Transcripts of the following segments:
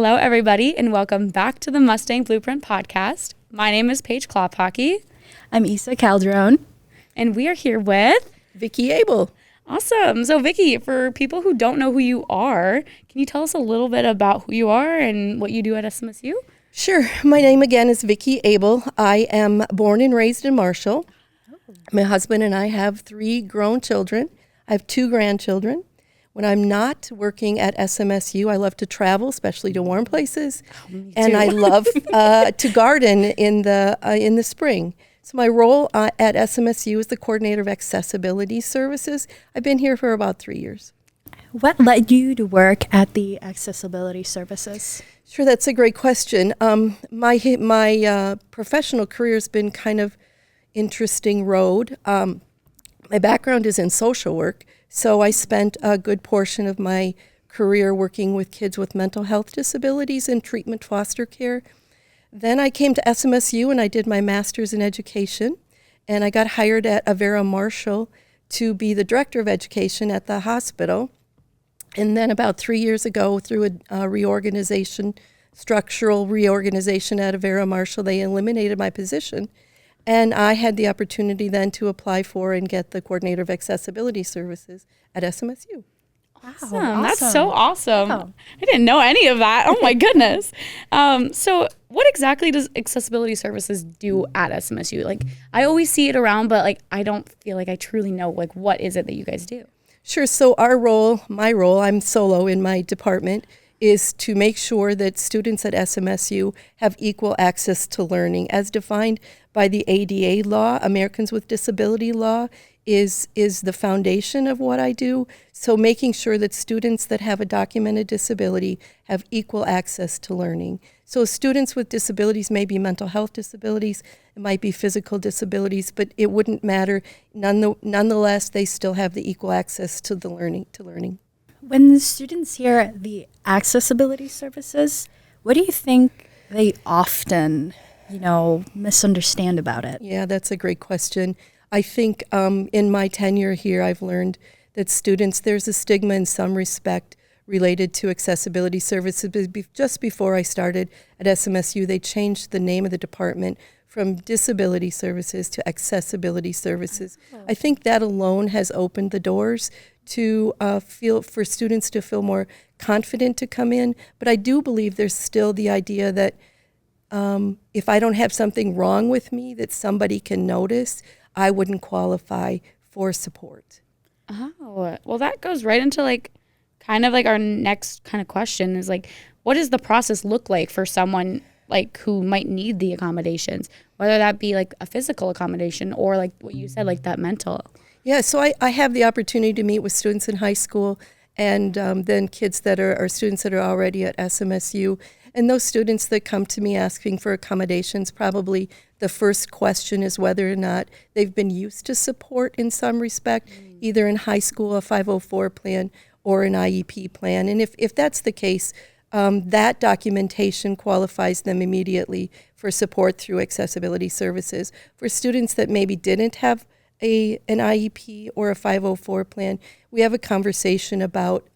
Hello, everybody, and welcome back to the Mustang Blueprint Podcast. My name is Paige Klophockey. I'm Isa Calderon. And we are here with Vickie Abel. Awesome. So, Vickie, for people who don't know who you are, can you tell us a little bit about who you are and what you do at SMSU? Sure. My name again is Vickie Abel. I am born and raised in Marshall. My husband and I have 3 grown children. I have 2 grandchildren. When I'm not working at SMSU, I love to travel, especially to warm places, and I love to garden in the spring. So my role at SMSU is the coordinator of accessibility services. I've been here for about 3 years. What led you to work at the accessibility services? Sure, that's a great question. My professional career has been kind of interesting road. My background is in social work, so I spent a good portion of my career working with kids with mental health disabilities in treatment foster care. Then I came to SMSU and I did my master's in education, and I got hired at Avera Marshall to be the director of education at the hospital. And then about 3 years ago, through a structural reorganization at Avera Marshall, they eliminated my position. And I had the opportunity then to apply for and get the coordinator of accessibility services at SMSU. Awesome. That's so awesome. Wow. I didn't know any of that. Oh my goodness. So what exactly does accessibility services do at SMSU? Like, I always see it around, but I don't feel like I truly know, what is it that you guys do? Sure. So my role, I'm solo in my department, is to make sure that students at SMSU have equal access to learning. As defined by the ADA law, Americans with Disability Law, is the foundation of what I do. So making sure that students that have a documented disability have equal access to learning. So students with disabilities may be mental health disabilities, it might be physical disabilities, but it wouldn't matter. Nonetheless, they still have the equal access to the learning. When the students hear the accessibility services, what do you think they often, misunderstand about it? Yeah, that's a great question. I think in my tenure here, I've learned that there's a stigma in some respect related to accessibility services. Just before I started at SMSU, they changed the name of the department from disability services to accessibility services. I think that alone has opened the doors to for students to feel more confident to come in. But I do believe there's still the idea that if I don't have something wrong with me that somebody can notice, I wouldn't qualify for support. Oh, well, that goes right into our next kind of question is what does the process look like for someone who might need the accommodations, whether that be a physical accommodation or what you said, that mental? Yeah, so I have the opportunity to meet with students in high school and then kids that are students that are already at SMSU. And those students that come to me asking for accommodations, probably the first question is whether or not they've been used to support in some respect, either in high school, a 504 plan, or an IEP plan. And if that's the case, that documentation qualifies them immediately for support through accessibility services. For students that maybe didn't have an IEP or a 504 plan, we have a conversation about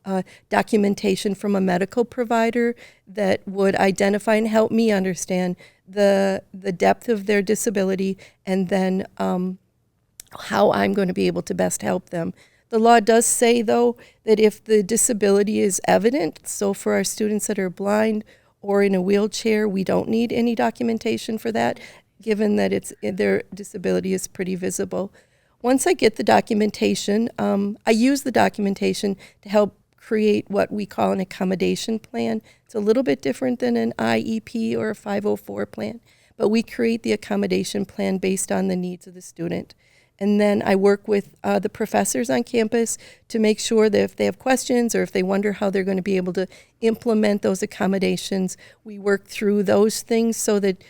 documentation from a medical provider that would identify and help me understand the depth of their disability and then how I'm going to be able to best help them. The law does say, though, that if the disability is evident, so for our students that are blind or in a wheelchair, we don't need any documentation for that, given that their disability is pretty visible. Once I get the documentation, I use the documentation to help create what we call an accommodation plan. It's a little bit different than an IEP or a 504 plan, but we create the accommodation plan based on the needs of the student. And then I work with the professors on campus to make sure that if they have questions or if they wonder how they're going to be able to implement those accommodations, we work through those things so that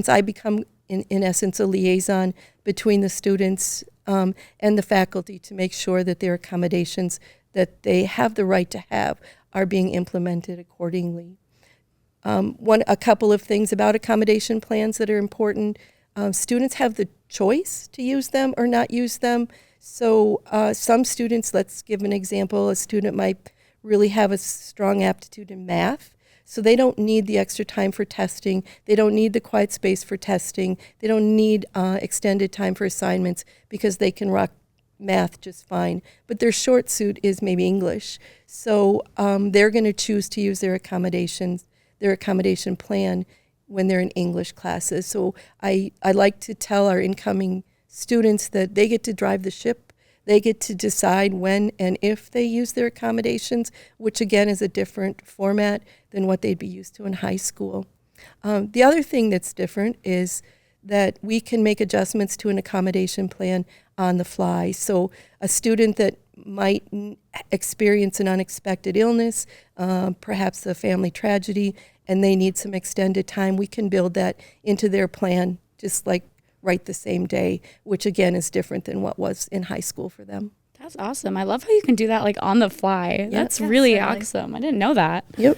I become, in essence, a liaison between the students and the faculty to make sure that their accommodations that they have the right to have are being implemented accordingly. A couple of things about accommodation plans that are important. Students have the choice to use them or not use them. So some students, let's give an example, a student might really have a strong aptitude in math. So they don't need the extra time for testing. They don't need the quiet space for testing. They don't need extended time for assignments because they can rock math just fine. But their short suit is maybe English. So they're going to choose to use their accommodation plan when they're in English classes. So I like to tell our incoming students that they get to drive the ship. They get to decide when and if they use their accommodations, which again is a different format than what they'd be used to in high school. The other thing that's different is that we can make adjustments to an accommodation plan on the fly. So a student that might experience an unexpected illness, perhaps a family tragedy, and they need some extended time, we can build that into their plan just like right the same day, which again is different than what was in high school for them. That's awesome. I love how you can do that like on the fly. Yep. That's really awesome. I didn't know that. Yep.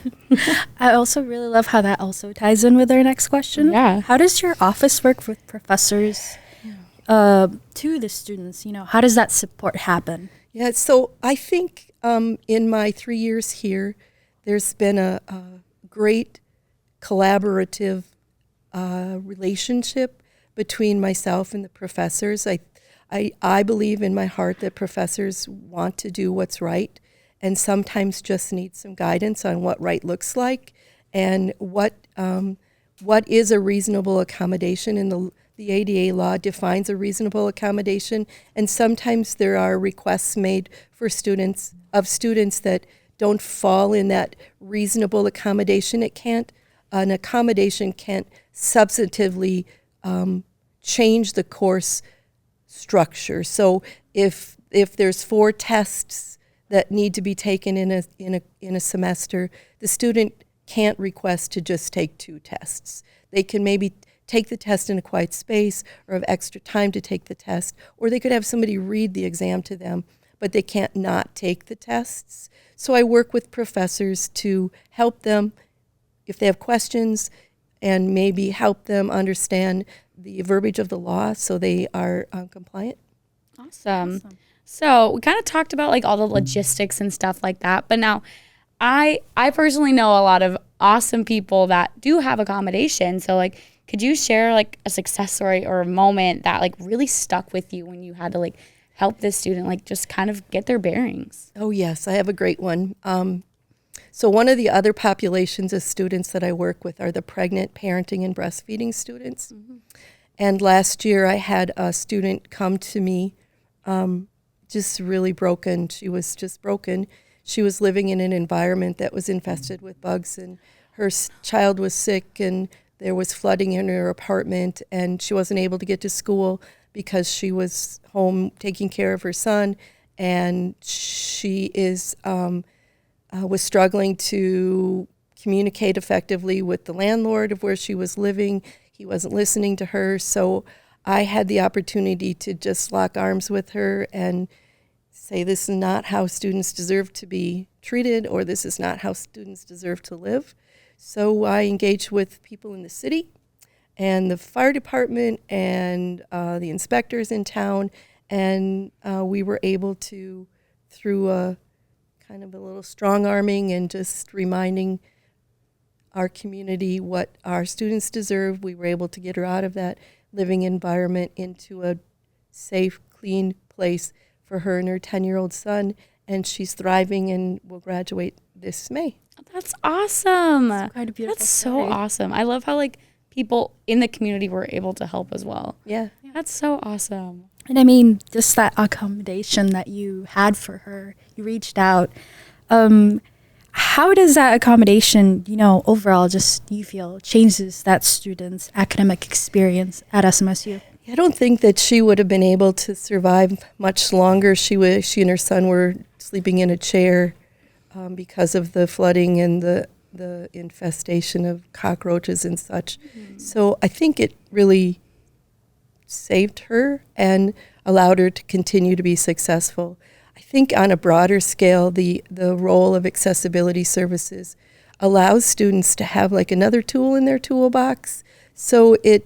I also really love how that also ties in with our next question. Yeah. How does your office work with professors to the students? How does that support happen? Yeah, so I think in my 3 years here, there's been a great collaborative relationship between myself and the professors. I believe in my heart that professors want to do what's right and sometimes just need some guidance on what right looks like and what is a reasonable accommodation. And the ADA law defines a reasonable accommodation, and sometimes there are requests made for students that don't fall in that reasonable accommodation. An accommodation can't substantively change the course structure. So if there's 4 tests that need to be taken in a semester, the student can't request to just take 2 tests. They can maybe take the test in a quiet space or have extra time to take the test, or they could have somebody read the exam to them, but they can't not take the tests. So I work with professors to help them if they have questions and maybe help them understand the verbiage of the law so they are compliant. Awesome. So we kind of talked about like all the logistics and stuff like that, but now I personally know a lot of awesome people that do have accommodation. So like, could you share like a success story or a moment that like really stuck with you when you had to like help this student like just kind of get their bearings? Oh yes, I have a great one. So one of the other populations of students that I work with are the pregnant, parenting, and breastfeeding students. Mm-hmm. And last year I had a student come to me just really broken. She was just broken. She was living in an environment that was infested with bugs, and her child was sick, and there was flooding in her apartment, and she wasn't able to get to school because she was home taking care of her son, and she was struggling to communicate effectively with the landlord of where she was living. He wasn't listening to her, so I had the opportunity to just lock arms with her and say, this is not how students deserve to be treated, or this is not how students deserve to live. So I engaged with people in the city and the fire department and the inspectors in town, and we were able to, through a kind of a little strong-arming and just reminding our community what our students deserve, we were able to get her out of that living environment into a safe, clean place for her and her 10-year-old son, and she's thriving and will graduate this May. That's awesome. That's quite a beautiful story. So awesome. I love how like people in the community were able to help as well. Yeah. That's so awesome. And I mean, just that accommodation that you had for her, you reached out. How does that accommodation, overall just you feel changes that student's academic experience at SMSU? I don't think that she would have been able to survive much longer. She and her son were sleeping in a chair because of the flooding and the infestation of cockroaches and such. Mm-hmm. So I think it really saved her and allowed her to continue to be successful. I think on a broader scale, the role of accessibility services allows students to have like another tool in their toolbox. So if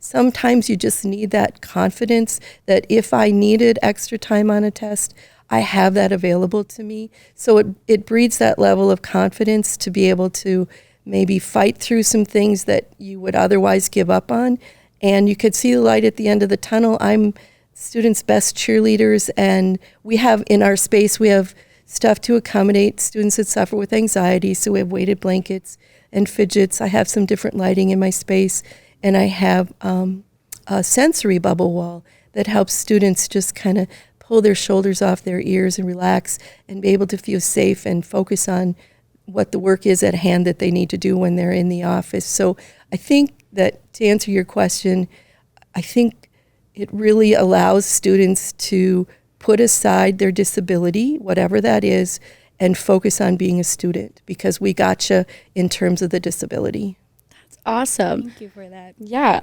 sometimes you just need that confidence that if I needed extra time on a test, I have that available to me. So it breeds that level of confidence to be able to maybe fight through some things that you would otherwise give up on. And you could see the light at the end of the tunnel. I'm students' best cheerleaders, and we have in our space, we have stuff to accommodate students that suffer with anxiety. So we have weighted blankets and fidgets. I have some different lighting in my space, and I have a sensory bubble wall that helps students just kind of pull their shoulders off their ears and relax and be able to feel safe and focus on what the work is at hand that they need to do when they're in the office. So I think that to answer your question, I think it really allows students to put aside their disability, whatever that is, and focus on being a student, because we gotcha in terms of the disability. That's awesome. Thank you for that. Yeah.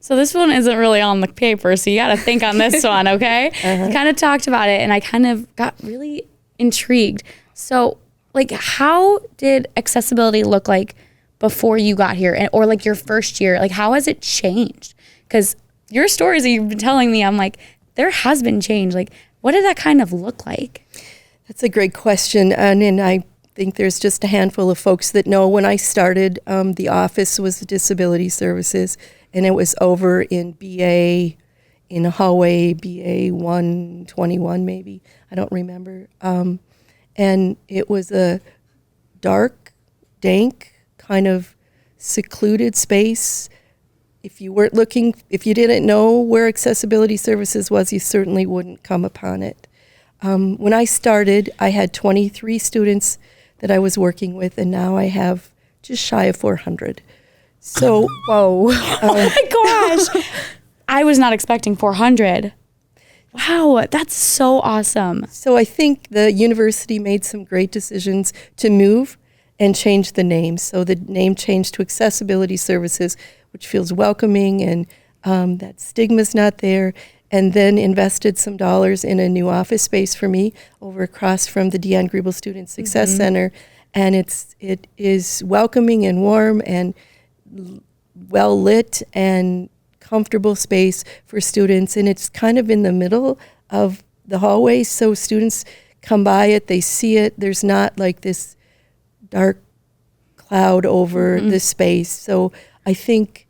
So this one isn't really on the paper, so you got to think on this one, okay? You kind of talked about it, and I kind of got really intrigued. So, like, how did accessibility look like before you got here, or like your first year? Like, how has it changed? Because your stories that you've been telling me, I'm like, there has been change. Like, what did that kind of look like? That's a great question, and I think there's just a handful of folks that know. When I started, the office was Disability Services, and it was over in BA, in a hallway, BA 121 maybe, I don't remember. And it was a dark, dank, kind of secluded space. If you weren't looking, if you didn't know where Accessibility Services was, you certainly wouldn't come upon it. When I started, I had 23 students that I was working with, and now I have just shy of 400. So, whoa. Oh my gosh. I was not expecting 400. Wow, that's so awesome. So I think the university made some great decisions to move and change the name. So the name changed to Accessibility Services, which feels welcoming, and that stigma's not there, and then invested some dollars in a new office space for me over across from the Deanne Griebel Student Success Center. And it is welcoming and warm and well lit and comfortable space for students, and it's kind of in the middle of the hallway, so students come by it, they see it, there's not like this dark cloud over the space. So I think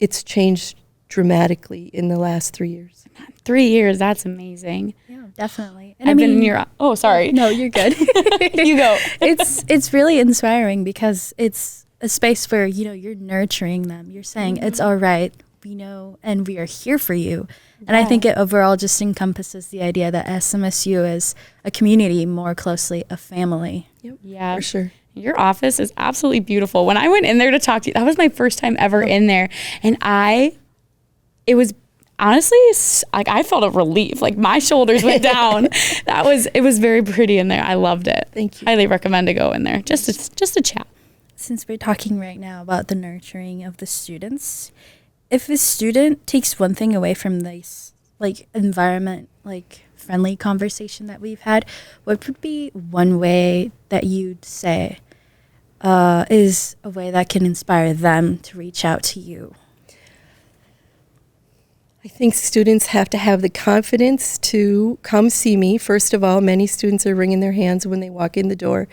it's changed dramatically in the last 3 years. 3 years, that's amazing. Yeah, definitely. And I've been in your, oh, sorry. No, you're good. You go. It's really inspiring because it's a space where, you know, you're nurturing them. You're saying it's all right, we know, and we are here for you. And I think it overall just encompasses the idea that SMSU is a community, more closely a family. Yep. Yeah, for sure. Your office is absolutely beautiful. When I went in there to talk to you, that was my first time ever in there. And it was honestly, like, I felt a relief. Like, my shoulders went down. It was very pretty in there. I loved it. Thank you. Highly recommend to go in there. Just a chat. Since we're talking right now about the nurturing of the students, if a student takes one thing away from this, like, environment, like, friendly conversation that we've had, what would be one way that you'd say is a way that can inspire them to reach out to you? I think students have to have the confidence to come see me. First of all, many students are wringing their hands when they walk in the door,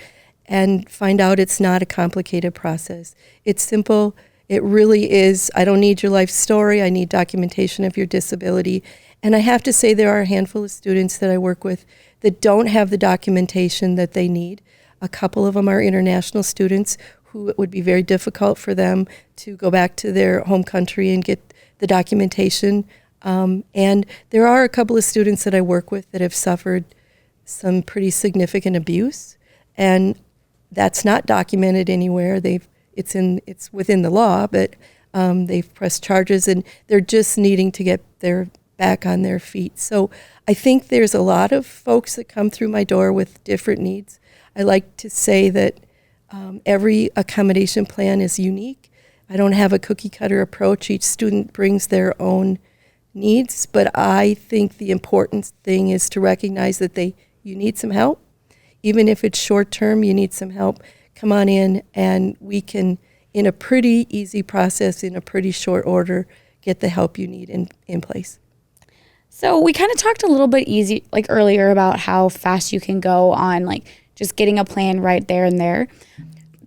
and find out it's not a complicated process. It's simple. It really is. I don't need your life story. I need documentation of your disability. And I have to say there are a handful of students that I work with that don't have the documentation that they need. A couple of them are international students who it would be very difficult for them to go back to their home country and get the documentation. And there are a couple of students that I work with that have suffered some pretty significant abuse, and that's not documented anywhere. It's within the law, but they've pressed charges, and they're just needing to get their back on their feet. So I think there's a lot of folks that come through my door with different needs. I like to say that every accommodation plan is unique. I don't have a cookie cutter approach. Each student brings their own needs, but I think the important thing is to recognize that you need some help. Even if it's short term, you need some help. Come on in, and we can in a pretty easy process, in a pretty short order, get the help you need in place. So we kind of talked a little bit earlier about how fast you can go on like just getting a plan right there and there.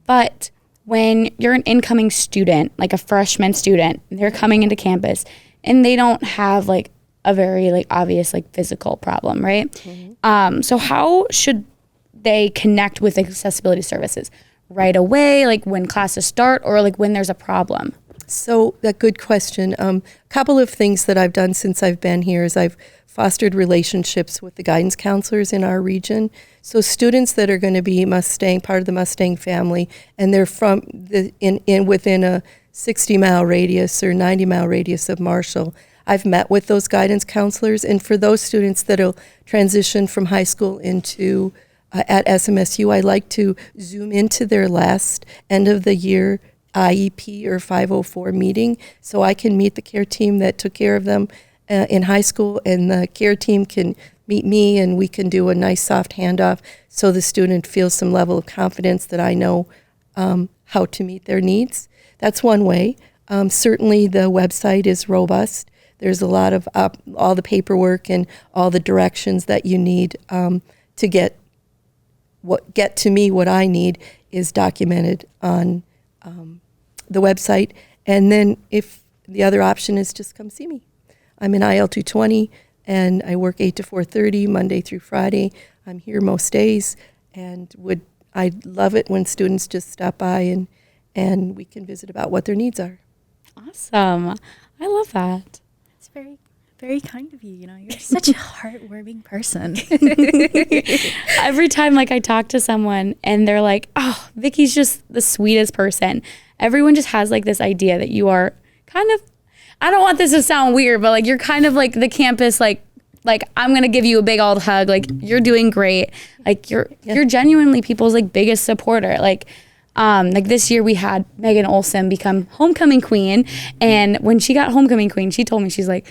But when you're an incoming student, like a freshman student, they're coming into campus and they don't have like a very like obvious like physical problem, right? Mm-hmm. So how should they connect with accessibility services? Right away, like when classes start, or like when there's a problem? So a good question. A couple of things that I've done since I've been here is I've fostered relationships with the guidance counselors in our region. So students that are going to be part of the Mustang family, and they're from within a 60-mile radius or 90-mile radius of Marshall, I've met with those guidance counselors. And for those students that will transition from high school into at SMSU, I like to zoom into their last end of the year IEP or 504 meeting, so I can meet the care team that took care of them in high school, and the care team can meet me, and we can do a nice soft handoff so the student feels some level of confidence that I know how to meet their needs. That's one way. Certainly the website is robust. There's a lot of all the paperwork and all the directions that you need to get to me. What I need is documented on the website. And then if the other option is just come see me. I'm in IL 220 and I work 8 to 4:30 Monday through Friday. I'm here most days, and I love it when students just stop by and we can visit about what their needs are. Awesome. I love that. It's very, very kind of you. You know, you're such a heartwarming person. Every time like I talk to someone and they're like, oh, Vickie's just the sweetest person. Everyone just has like this idea that you are kind of, I don't want this to sound weird, but like you're kind of like the campus, like I'm going to give you a big old hug. Like you're doing great. Like you're genuinely people's like biggest supporter. Like this year we had Megan Olson become homecoming queen. And when she got homecoming queen, she told me, she's like,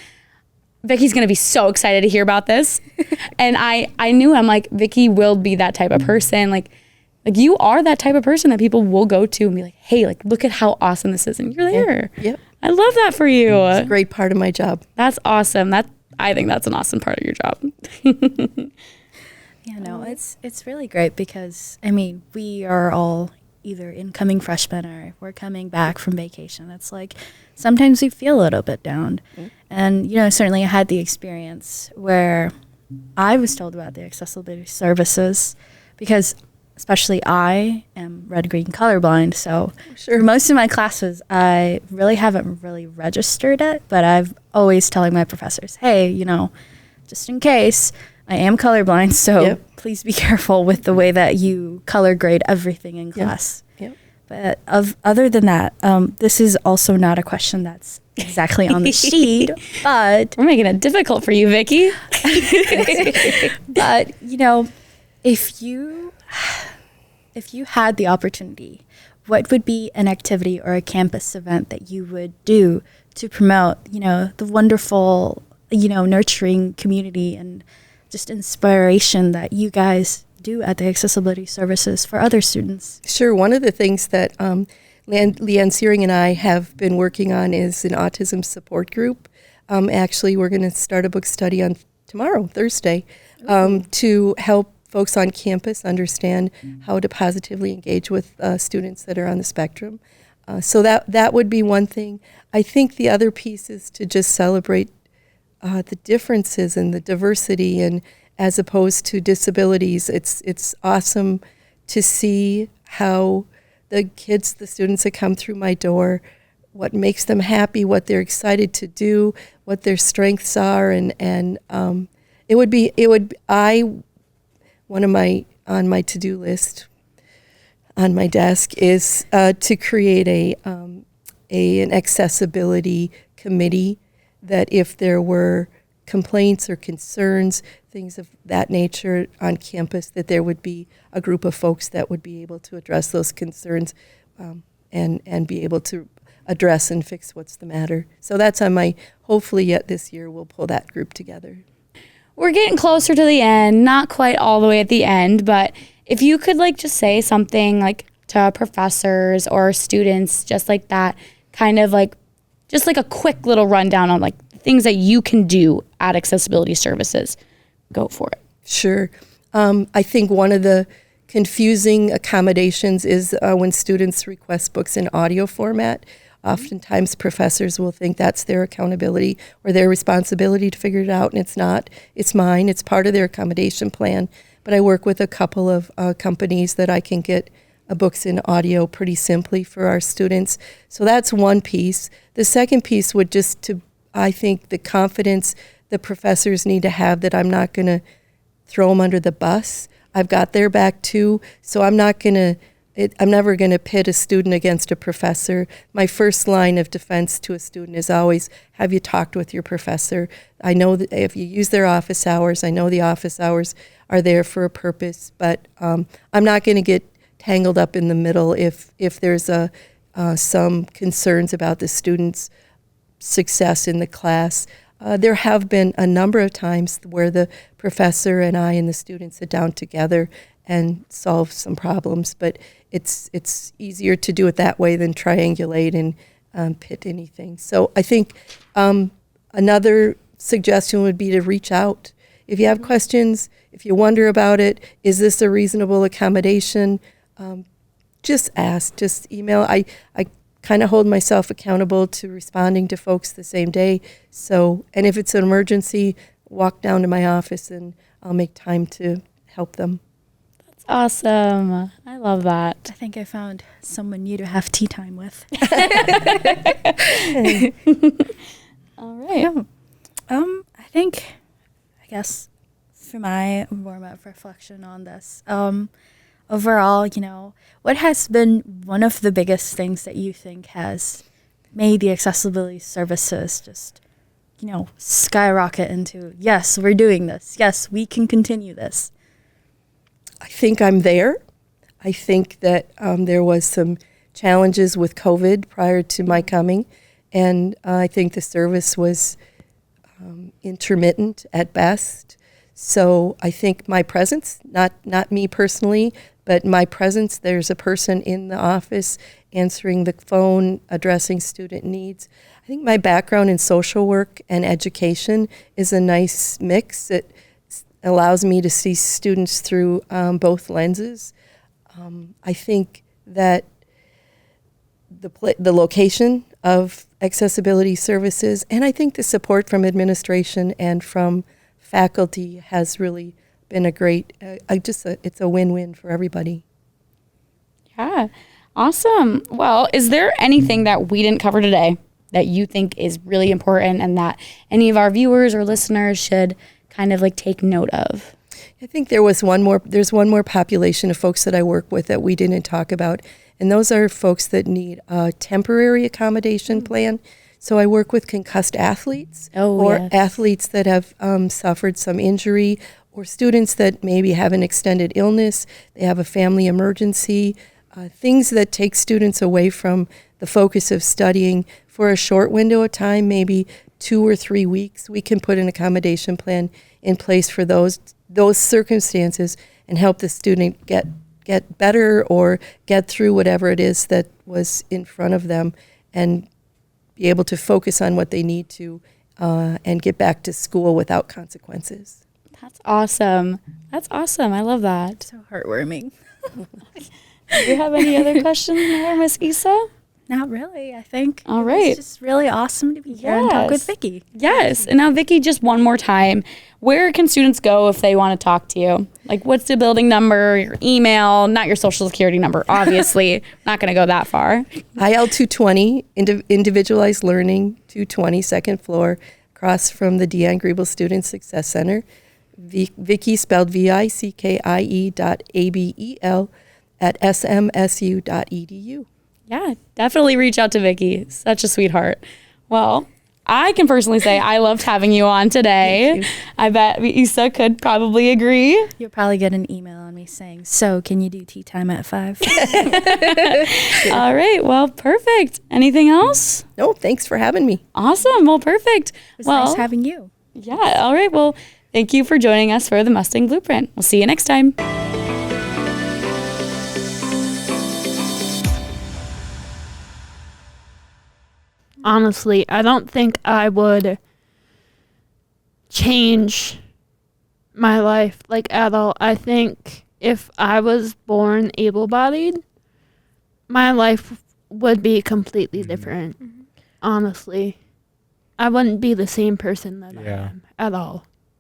Vickie's going to be so excited to hear about this. And I knew, I'm like, Vickie will be that type of person. Like you are that type of person that people will go to and be like, hey, like, look at how awesome this is. And you're there. Yep. I love that for you. It's a great part of my job. That's awesome. I think that's an awesome part of your job. Yeah, no, it's really great because, I mean, we are all either incoming freshmen or we're coming back from vacation. It's like sometimes we feel a little bit down. Mm-hmm. And, you know, certainly I had the experience where I was told about the accessibility services because especially I am red-green colorblind. So for most of my classes, I really haven't really registered it, but I've always telling my professors, hey, you know, just in case, I am colorblind, so please be careful with the way that you color grade everything in class. Yep. But other than that, this is also not a question that's exactly on the sheet, but... We're making it difficult for you, Vickie. But, you know, if you had the opportunity, what would be an activity or a campus event that you would do to promote, you know, the wonderful, you know, nurturing community and just inspiration that you guys do at the accessibility services for other students? Sure. One of the things that Leanne Searing and I have been working on is an autism support group. Actually, we're going to start a book study on tomorrow, Thursday, to help folks on campus understand how to positively engage with students that are on the spectrum. So that would be one thing. I think the other piece is to just celebrate the differences and the diversity, and as opposed to disabilities. It's awesome to see how the students that come through my door, what makes them happy, what they're excited to do, what their strengths are, and one of my on my to-do list on my desk is to create an accessibility committee, that if there were complaints or concerns, things of that nature on campus, that there would be a group of folks that would be able to address those concerns and be able to address and fix what's the matter. So that's on my, hopefully yet this year we'll pull that group together. We're getting closer to the end, not quite all the way at the end, but if you could like just say something like to professors or students, just like that, kind of like, just like a quick little rundown on like things that you can do at Accessibility Services. Go for it. Sure. I think one of the confusing accommodations is when students request books in audio format. Oftentimes professors will think that's their accountability or their responsibility to figure it out, and it's not. It's mine. It's part of their accommodation plan. But I work with a couple of companies that I can get books in audio pretty simply for our students. So that's one piece. The second piece would I think the confidence the professors need to have that I'm not going to throw them under the bus. I've got their back too, so I'm never going to pit a student against a professor. My first line of defense to a student is always, have you talked with your professor? I know that if you use their office hours, I know the office hours are there for a purpose, but I'm not going to get tangled up in the middle if there's some concerns about the student's success in the class. There have been a number of times where the professor and I and the students sit down together and solve some problems, but it's easier to do it that way than triangulate and pit anything. So I think another suggestion would be to reach out. If you have questions, if you wonder about it, is this a reasonable accommodation? Just ask, just email. I kind of hold myself accountable to responding to folks the same day. So, and if it's an emergency, walk down to my office and I'll make time to help them. That's awesome. I love that. I think I found someone new to have tea time with. All right. I guess for my warm-up reflection on this, overall, what has been one of the biggest things that you think has made the accessibility services just, skyrocket into, yes, we're doing this. Yes, we can continue this? I think I'm there. I think that there was some challenges with COVID prior to my coming, and I think the service was intermittent at best. So I think my presence, not me personally, but my presence, there's a person in the office answering the phone, addressing student needs. I think my background in social work and education is a nice mix. It allows me to see students through both lenses. I think that the location of accessibility services, and I think the support from administration and from faculty has really been a great, it's a win-win for everybody. Yeah, awesome. Well, is there anything that we didn't cover today that you think is really important and that any of our viewers or listeners should kind of like take note of? I think there's one more population of folks that I work with that we didn't talk about, and those are folks that need a temporary accommodation plan. So I work with concussed athletes athletes that have suffered some injury, or students that maybe have an extended illness, they have a family emergency, things that take students away from the focus of studying for a short window of time, maybe 2 or 3 weeks. We can put an accommodation plan in place for those circumstances and help the student get better or get through whatever it is that was in front of them and be able to focus on what they need to and get back to school without consequences. That's awesome. That's awesome. I love that. So heartwarming. Do you have any other questions there, Miss Isa? Not really, I think. All right. It's just really awesome to be here and talk with Vickie. Yes. And now, Vickie, just one more time, where can students go if they want to talk to you? Like, what's the building number, your email, not your social security number, obviously. Not going to go that far. IL 220, Individualized Learning, 220, second floor, across from the Deanne Griebel Student Success Center. Vickie, spelled VICKIE.ABEL at smsu.edu. Yeah, definitely reach out to Vickie. Such a sweetheart. Well, I can personally say I loved having you on today. I bet Isa could probably agree. You'll probably get an email on me saying, so can you do tea time at 5? All right. Well, perfect. Anything else? No, thanks for having me. Awesome. Well, perfect. It was nice having you. Yeah. All right. Well, thank you for joining us for the Mustang Blueprint. We'll see you next time. Honestly, I don't think I would change my life like at all. I think if I was born able-bodied, my life would be completely different. Honestly, I wouldn't be the same person that I am at all.